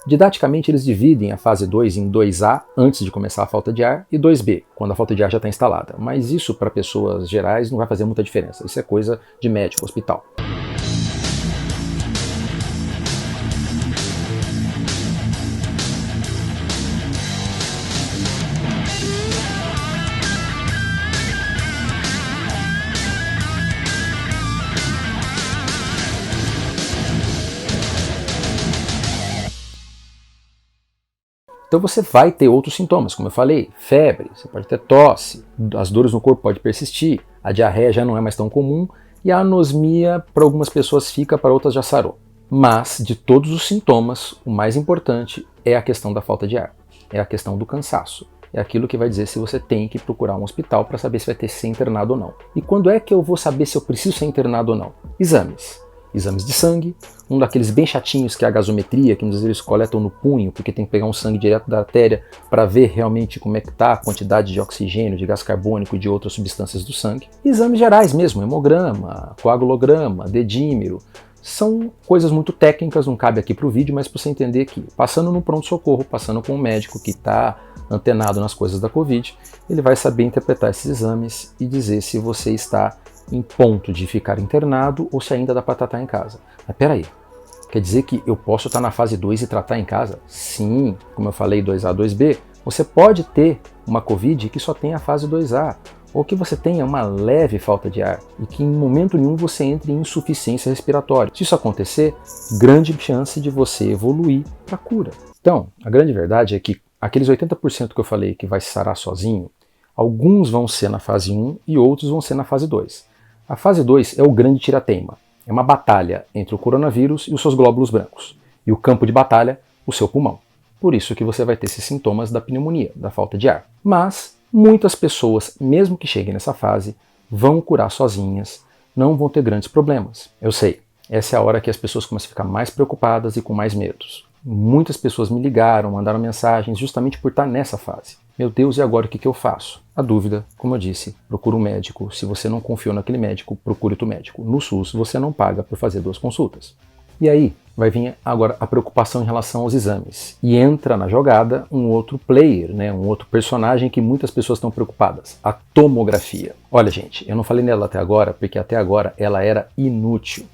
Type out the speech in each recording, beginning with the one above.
Didaticamente, eles dividem a fase 2 em 2A, antes de começar a falta de ar, e 2B, quando a falta de ar já está instalada. Mas isso, para pessoas gerais, não vai fazer muita diferença. Isso é coisa de médico, hospital. Então você vai ter outros sintomas, como eu falei, febre, você pode ter tosse, as dores no corpo podem persistir, a diarreia já não é mais tão comum e a anosmia para algumas pessoas fica, para outras já sarou. Mas de todos os sintomas, o mais importante é a questão da falta de ar, é a questão do cansaço. É aquilo que vai dizer se você tem que procurar um hospital para saber se vai ter que ser internado ou não. E quando é que eu vou saber se eu preciso ser internado ou não? Exames. Exames de sangue, um daqueles bem chatinhos que é a gasometria, que muitas vezes eles coletam no punho, porque tem que pegar um sangue direto da artéria para ver realmente como é que está a quantidade de oxigênio, de gás carbônico e de outras substâncias do sangue. Exames gerais mesmo, hemograma, coagulograma, dedímero. São coisas muito técnicas, não cabe aqui para o vídeo, mas para você entender que passando no pronto-socorro, passando com um médico que está antenado nas coisas da Covid, ele vai saber interpretar esses exames e dizer se você está em ponto de ficar internado ou se ainda dá para tratar em casa. Mas peraí, quer dizer que eu posso estar na fase 2 e tratar em casa? Sim, como eu falei, 2A, 2B, você pode ter uma Covid que só tem a fase 2A, ou que você tenha uma leve falta de ar e que em momento nenhum você entre em insuficiência respiratória. Se isso acontecer, grande chance de você evoluir para a cura. Então, a grande verdade é que aqueles 80% que eu falei que vai sarar sozinho, alguns vão ser na fase 1 e outros vão ser na fase 2. A fase 2 é o grande tirateima. É uma batalha entre o coronavírus e os seus glóbulos brancos. E o campo de batalha, o seu pulmão. Por isso que você vai ter esses sintomas da pneumonia, da falta de ar. Mas muitas pessoas, mesmo que cheguem nessa fase, vão curar sozinhas, não vão ter grandes problemas. Eu sei, essa é a hora que as pessoas começam a ficar mais preocupadas e com mais medos. Muitas pessoas me ligaram, mandaram mensagens justamente por estar nessa fase. Meu Deus, e agora o que eu faço? A dúvida, como eu disse, procura um médico. Se você não confiou naquele médico, procure outro médico. No SUS, você não paga por fazer 2 consultas. E aí, vai vir agora a preocupação em relação aos exames. E entra na jogada um outro player, um outro personagem que muitas pessoas estão preocupadas. A tomografia. Olha, gente, eu não falei nela até agora, porque até agora ela era inútil.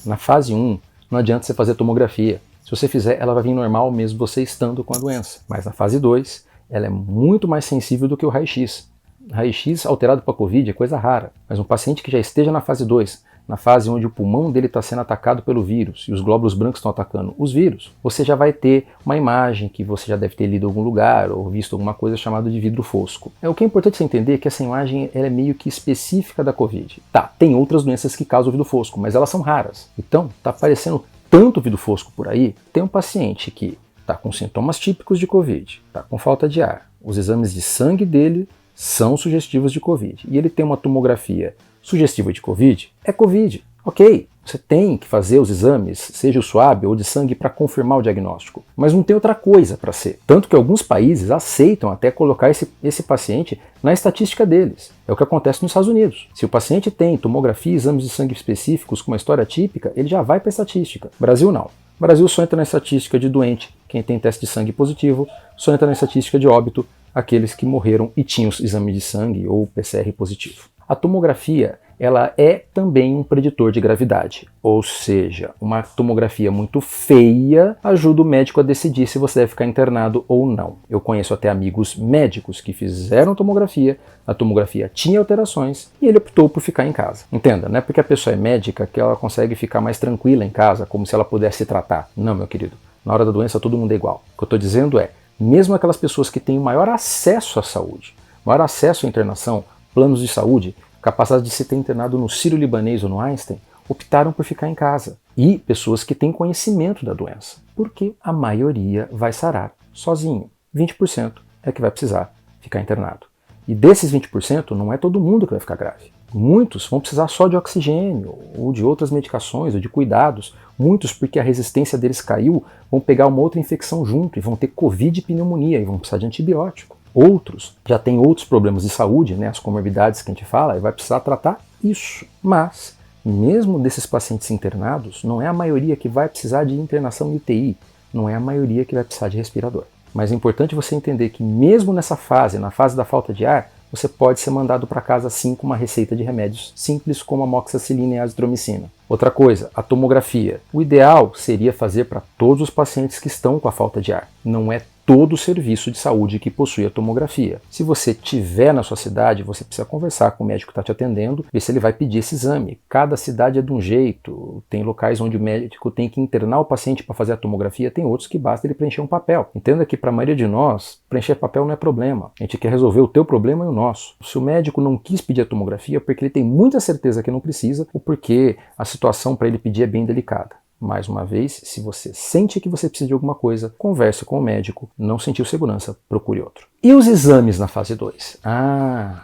Na fase 1, não adianta você fazer tomografia. Se você fizer, ela vai vir normal mesmo você estando com a doença. Mas na fase 2, ela é muito mais sensível do que o raio-x. Raio-x alterado para a Covid é coisa rara, mas um paciente que já esteja na fase 2, na fase onde o pulmão dele está sendo atacado pelo vírus e os glóbulos brancos estão atacando os vírus, você já vai ter uma imagem que você já deve ter lido em algum lugar ou visto alguma coisa chamada de vidro fosco. O que é importante você entender é que essa imagem ela é meio que específica da Covid. Tá, tem outras doenças que causam vidro fosco, mas elas são raras. Então, tá aparecendo tanto vidro fosco por aí. Tem um paciente que está com sintomas típicos de Covid, está com falta de ar, os exames de sangue dele são sugestivos de Covid, e ele tem uma tomografia sugestiva de Covid, é Covid. Ok, você tem que fazer os exames, seja o swab ou de sangue, para confirmar o diagnóstico, mas não tem outra coisa para ser. Tanto que alguns países aceitam até colocar esse paciente na estatística deles. É o que acontece nos Estados Unidos. Se o paciente tem tomografia e exames de sangue específicos com uma história típica, ele já vai para a estatística. Brasil não. O Brasil só entra na estatística de doente, quem tem teste de sangue positivo, só entra na estatística de óbito, aqueles que morreram e tinham exame de sangue ou PCR positivo. A tomografia, ela é também um preditor de gravidade, ou seja, uma tomografia muito feia ajuda o médico a decidir se você deve ficar internado ou não. Eu conheço até amigos médicos que fizeram tomografia, a tomografia tinha alterações e ele optou por ficar em casa. Entenda, não é porque a pessoa é médica que ela consegue ficar mais tranquila em casa, como se ela pudesse tratar. Não, meu querido, na hora da doença todo mundo é igual. O que eu estou dizendo é, mesmo aquelas pessoas que têm maior acesso à saúde, maior acesso à internação, planos de saúde, capacidade de se ter internado no Sírio-Libanês ou no Einstein, optaram por ficar em casa. E pessoas que têm conhecimento da doença, porque a maioria vai sarar sozinho. 20% é que vai precisar ficar internado. E desses 20%, não é todo mundo que vai ficar grave. Muitos vão precisar só de oxigênio, ou de outras medicações, ou de cuidados. Muitos, porque a resistência deles caiu, vão pegar uma outra infecção junto e vão ter Covid e pneumonia e vão precisar de antibiótico. Outros já têm outros problemas de saúde, as comorbidades que a gente fala, e vai precisar tratar isso. Mas, mesmo desses pacientes internados, não é a maioria que vai precisar de internação em UTI. não é a maioria que vai precisar de respirador. Mas é importante você entender que mesmo nessa fase, na fase da falta de ar, você pode ser mandado para casa sim com uma receita de remédios simples como amoxicilina e azitromicina. Outra coisa, a tomografia. O ideal seria fazer para todos os pacientes que estão com a falta de ar. Não é todo o serviço de saúde que possui a tomografia. Se você tiver na sua cidade, você precisa conversar com o médico que está te atendendo, ver se ele vai pedir esse exame. Cada cidade é de um jeito, tem locais onde o médico tem que internar o paciente para fazer a tomografia, tem outros que basta ele preencher um papel. Entenda que para a maioria de nós, preencher papel não é problema. A gente quer resolver o teu problema e o nosso. Se o médico não quis pedir a tomografia, é porque ele tem muita certeza que não precisa, ou porque a situação para ele pedir é bem delicada. Mais uma vez, se você sente que você precisa de alguma coisa, converse com o médico. Não sentiu segurança, procure outro. E os exames na fase 2?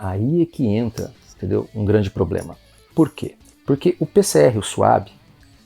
Aí é que entra, entendeu? Um grande problema. Por quê? Porque o PCR, o SWAB,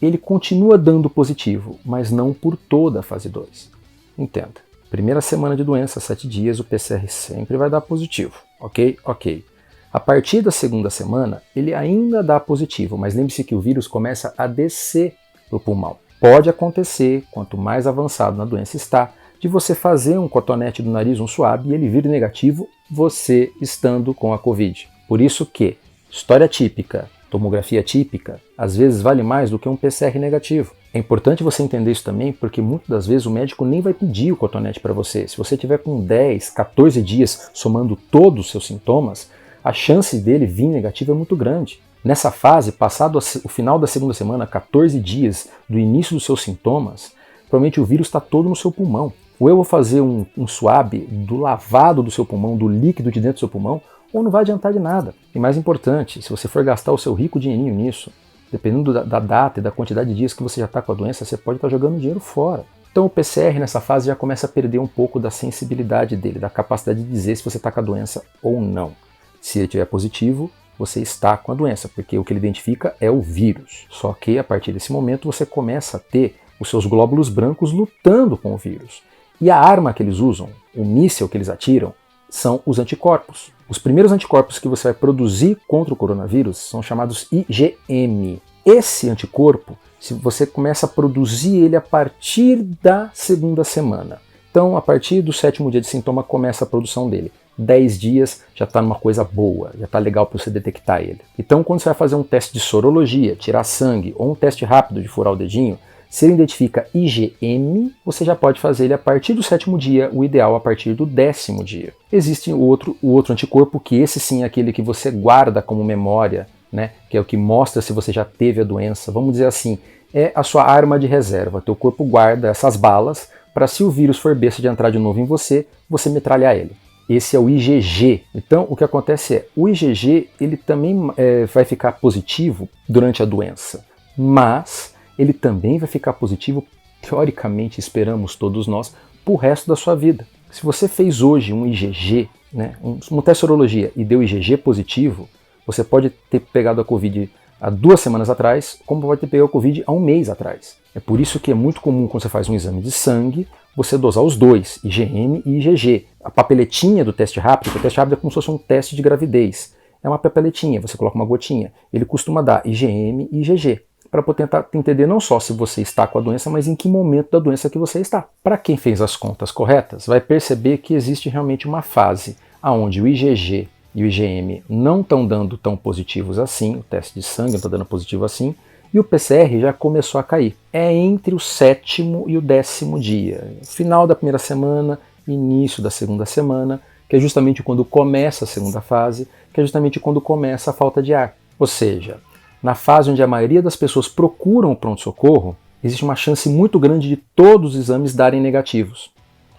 ele continua dando positivo, mas não por toda a fase 2. Entenda. Primeira semana de doença, 7 dias, o PCR sempre vai dar positivo. Ok? Ok. A partir da segunda semana, ele ainda dá positivo, mas lembre-se que o vírus começa a descer para o pulmão. Pode acontecer, quanto mais avançado na doença está, de você fazer um cotonete do nariz, um SWAB, e ele vir negativo, você estando com a Covid. Por isso que história típica, tomografia típica, às vezes vale mais do que um PCR negativo. É importante você entender isso também, porque muitas das vezes o médico nem vai pedir o cotonete para você. Se você tiver com 10, 14 dias somando todos os seus sintomas, a chance dele vir negativo é muito grande. Nessa fase, passado o final da segunda semana, 14 dias do início dos seus sintomas, provavelmente o vírus está todo no seu pulmão. Ou eu vou fazer um SWAB do lavado do seu pulmão, do líquido de dentro do seu pulmão, ou não vai adiantar de nada. E mais importante, se você for gastar o seu rico dinheirinho nisso, dependendo da data e da quantidade de dias que você já está com a doença, você pode estar jogando dinheiro fora. Então o PCR nessa fase já começa a perder um pouco da sensibilidade dele, da capacidade de dizer se você está com a doença ou não. Se ele estiver positivo, você está com a doença, porque o que ele identifica é o vírus. Só que a partir desse momento você começa a ter os seus glóbulos brancos lutando com o vírus. E a arma que eles usam, o míssil que eles atiram, são os anticorpos. Os primeiros anticorpos que você vai produzir contra o coronavírus são chamados IgM. Esse anticorpo, se você começa a produzir ele a partir da segunda semana. Então, a partir do 7º dia de sintoma, começa a produção dele. 10 dias já está numa coisa boa, já está legal para você detectar ele. Então, quando você vai fazer um teste de sorologia, tirar sangue, ou um teste rápido de furar o dedinho, se ele identifica IgM, você já pode fazer ele a partir do 7º dia, o ideal a partir do 10º dia. Existe o outro anticorpo, que esse sim é aquele que você guarda como memória, né? Que é o que mostra se você já teve a doença. Vamos dizer assim, é a sua arma de reserva. Teu corpo guarda essas balas para, se o vírus for besta de entrar de novo em você, você metralhar ele. Esse é o IgG. Então, o que acontece é, o IgG ele também vai ficar positivo durante a doença, mas ele também vai ficar positivo, teoricamente, esperamos todos nós, pro resto da sua vida. Se você fez hoje um IgG, né, um teste de sorologia e deu IgG positivo, você pode ter pegado a Covid há 2 semanas atrás, como pode ter pegado a Covid há 1 mês atrás. É por isso que é muito comum, quando você faz um exame de sangue, você dosar os dois, IgM e IgG. A papeletinha do teste rápido, porque o teste rápido é como se fosse um teste de gravidez. É uma papeletinha, você coloca uma gotinha. Ele costuma dar IgM e IgG, para poder tentar entender não só se você está com a doença, mas em que momento da doença que você está. Para quem fez as contas corretas, vai perceber que existe realmente uma fase onde o IgG e o IgM não estão dando tão positivos assim, o teste de sangue não está dando positivo assim, e o PCR já começou a cair. É entre o 7º e o 10º dia, final da primeira semana, início da segunda semana, que é justamente quando começa a segunda fase, que é justamente quando começa a falta de ar. Ou seja, na fase onde a maioria das pessoas procuram o pronto-socorro, existe uma chance muito grande de todos os exames darem negativos.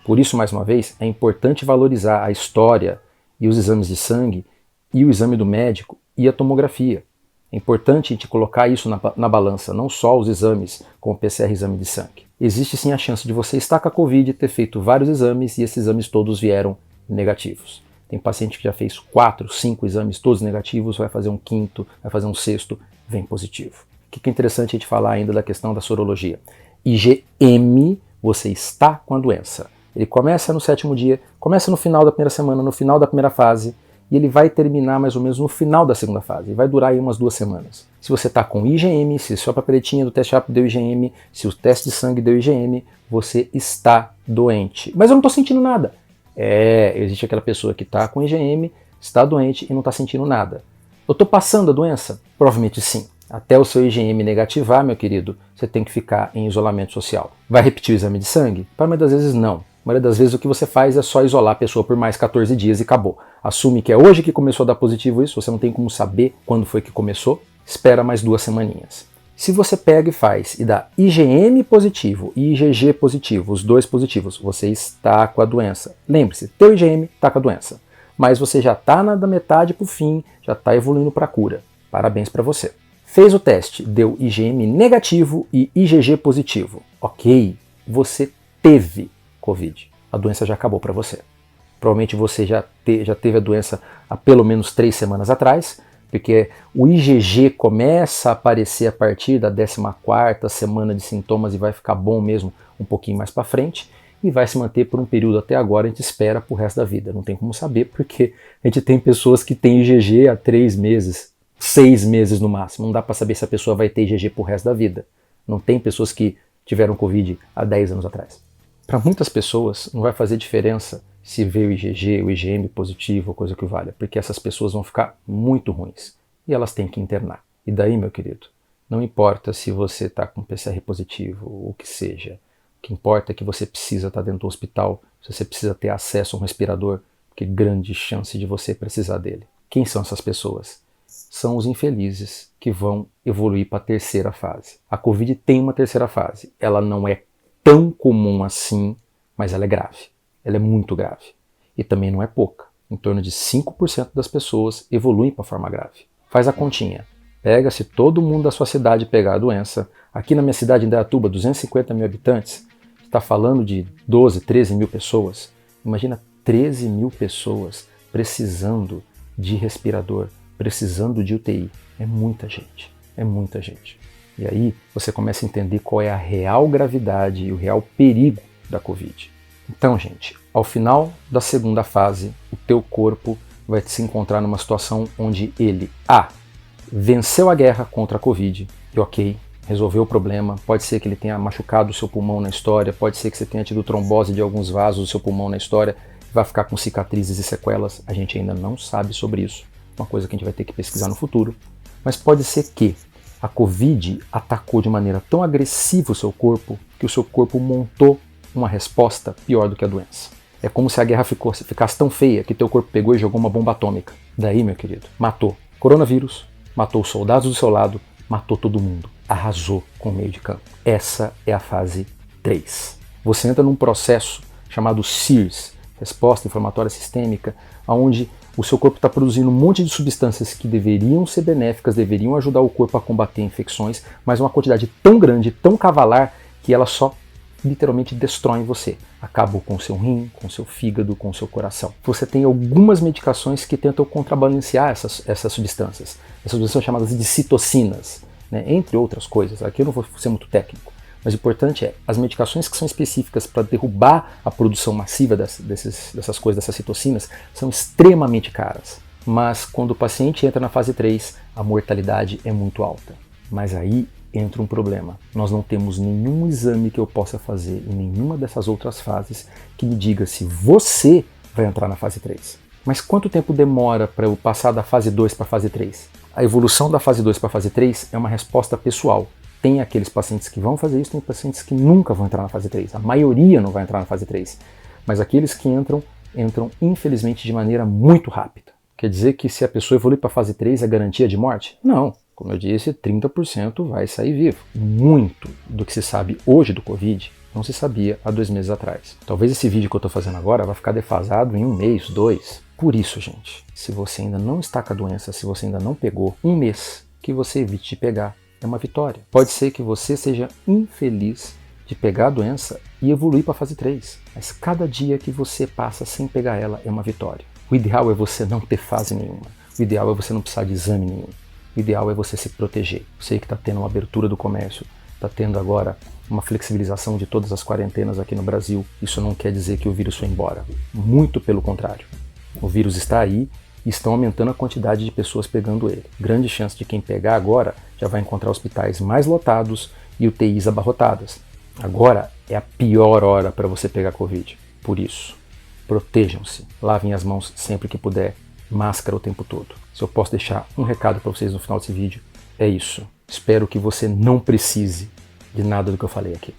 Por isso, mais uma vez, é importante valorizar a história e os exames de sangue, e o exame do médico e a tomografia. É importante a gente colocar isso na balança, não só os exames, como o PCR, exame de sangue. Existe sim a chance de você estar com a Covid, ter feito vários exames e esses exames todos vieram negativos. Tem paciente que já fez 4, 5 exames todos negativos, vai fazer um 5º, vai fazer um 6º, vem positivo. O que é interessante a gente falar ainda da questão da sorologia? IgM, você está com a doença. Ele começa no 7º dia, começa no final da primeira semana, no final da primeira fase, e ele vai terminar mais ou menos no final da segunda fase, vai durar aí umas 2 semanas. Se você está com IgM, se sua papeletinha do teste rápido deu IgM, se o teste de sangue deu IgM, você está doente. Mas eu não estou sentindo nada. Existe aquela pessoa que está com IgM, está doente e não está sentindo nada. Eu estou passando a doença? Provavelmente sim. Até o seu IgM negativar, meu querido, você tem que ficar em isolamento social. Vai repetir o exame de sangue? Para a maioria das vezes não. A maioria das vezes o que você faz é só isolar a pessoa por mais 14 dias e acabou. Assume que é hoje que começou a dar positivo isso, você não tem como saber quando foi que começou, espera mais 2 semaninhas. Se você pega e faz e dá IgM positivo e IgG positivo, os 2 positivos, você está com a doença. Lembre-se, teu IgM está com a doença, mas você já está da metade para o fim, já está evoluindo para a cura. Parabéns para você. Fez o teste, deu IgM negativo e IgG positivo. Ok, você teve Covid. A doença já acabou para você. Provavelmente você já teve a doença há pelo menos 3 semanas atrás, porque o IgG começa a aparecer a partir da 14ª semana de sintomas e vai ficar bom mesmo um pouquinho mais para frente e vai se manter por um período até agora, a gente espera pro resto da vida. Não tem como saber, porque a gente tem pessoas que têm IgG há 3 meses, 6 meses no máximo. Não dá para saber se a pessoa vai ter IgG pro resto da vida. Não tem pessoas que tiveram Covid há 10 anos atrás. Para muitas pessoas não vai fazer diferença se veio o IgG, o IgM positivo, ou coisa que valha, porque essas pessoas vão ficar muito ruins e elas têm que internar. E daí, meu querido, não importa se você está com PCR positivo ou o que seja, o que importa é que você precisa estar dentro do hospital, se você precisa ter acesso a um respirador, porque grande chance de você precisar dele. Quem são essas pessoas? São os infelizes que vão evoluir para a 3ª fase. A Covid tem uma 3ª fase, ela não é tão comum assim, mas ela é grave. Ela é muito grave. E também não é pouca. Em torno de 5% das pessoas evoluem para a forma grave. Faz a continha. Pega, se todo mundo da sua cidade pegar a doença, aqui na minha cidade, em Indaiatuba, 250 mil habitantes, está falando de 12, 13 mil pessoas. Imagina 13 mil pessoas precisando de respirador, precisando de UTI. É muita gente. É muita gente. E aí você começa a entender qual é a real gravidade e o real perigo da Covid. Então, gente, ao final da 2ª fase, o teu corpo vai se encontrar numa situação onde ele, venceu a guerra contra a Covid, e ok, resolveu o problema, pode ser que ele tenha machucado o seu pulmão na história, pode ser que você tenha tido trombose de alguns vasos do seu pulmão na história, vai ficar com cicatrizes e sequelas, a gente ainda não sabe sobre isso, uma coisa que a gente vai ter que pesquisar no futuro, mas pode ser que a Covid atacou de maneira tão agressiva o seu corpo que o seu corpo montou uma resposta pior do que a doença. É como se a guerra ficasse tão feia que teu corpo pegou e jogou uma bomba atômica. Daí, meu querido, matou coronavírus, matou os soldados do seu lado, matou todo mundo. Arrasou com o meio de campo. Essa é a fase 3. Você entra num processo chamado SIRS, Resposta Inflamatória Sistêmica, onde o seu corpo está produzindo um monte de substâncias que deveriam ser benéficas, deveriam ajudar o corpo a combater infecções, mas uma quantidade tão grande, tão cavalar, que ela só literalmente destroem você. Acabam com o seu rim, com o seu fígado, com o seu coração. Você tem algumas medicações que tentam contrabalancear essas substâncias. Essas substâncias são chamadas de citocinas, né? Entre outras coisas. Aqui eu não vou ser muito técnico. Mas o importante é, as medicações que são específicas para derrubar a produção massiva dessas coisas, dessas citocinas, são extremamente caras. Mas quando o paciente entra na fase 3, a mortalidade é muito alta. Mas aí entra um problema. Nós não temos nenhum exame que eu possa fazer em nenhuma dessas outras fases que me diga se você vai entrar na fase 3. Mas quanto tempo demora para eu passar da fase 2 para a fase 3? A evolução da fase 2 para a fase 3 é uma resposta pessoal. Tem aqueles pacientes que vão fazer isso, tem pacientes que nunca vão entrar na fase 3. A maioria não vai entrar na fase 3. Mas aqueles que entram infelizmente de maneira muito rápida. Quer dizer que se a pessoa evoluir para a fase 3 é garantia de morte? Não. Como eu disse, 30% vai sair vivo. Muito do que se sabe hoje do Covid não se sabia há 2 meses atrás. Talvez esse vídeo que eu estou fazendo agora vai ficar defasado em 1 mês, 2. Por isso, gente, se você ainda não está com a doença, se você ainda não pegou, 1 mês que você evite de pegar é uma vitória. Pode ser que você seja infeliz de pegar a doença e evoluir para a fase 3, mas cada dia que você passa sem pegar ela é uma vitória. O ideal é você não ter fase nenhuma. O ideal é você não precisar de exame nenhum. O ideal é você se proteger. Eu sei que está tendo uma abertura do comércio, está tendo agora uma flexibilização de todas as quarentenas aqui no Brasil. Isso não quer dizer que o vírus foi embora. Muito pelo contrário. O vírus está aí e estão aumentando a quantidade de pessoas pegando ele. Grande chance de quem pegar agora já vai encontrar hospitais mais lotados e UTIs abarrotadas. Agora é a pior hora para você pegar Covid. Por isso, protejam-se, lavem as mãos sempre que puder, máscara o tempo todo. Se eu posso deixar um recado para vocês no final desse vídeo, é isso. Espero que você não precise de nada do que eu falei aqui.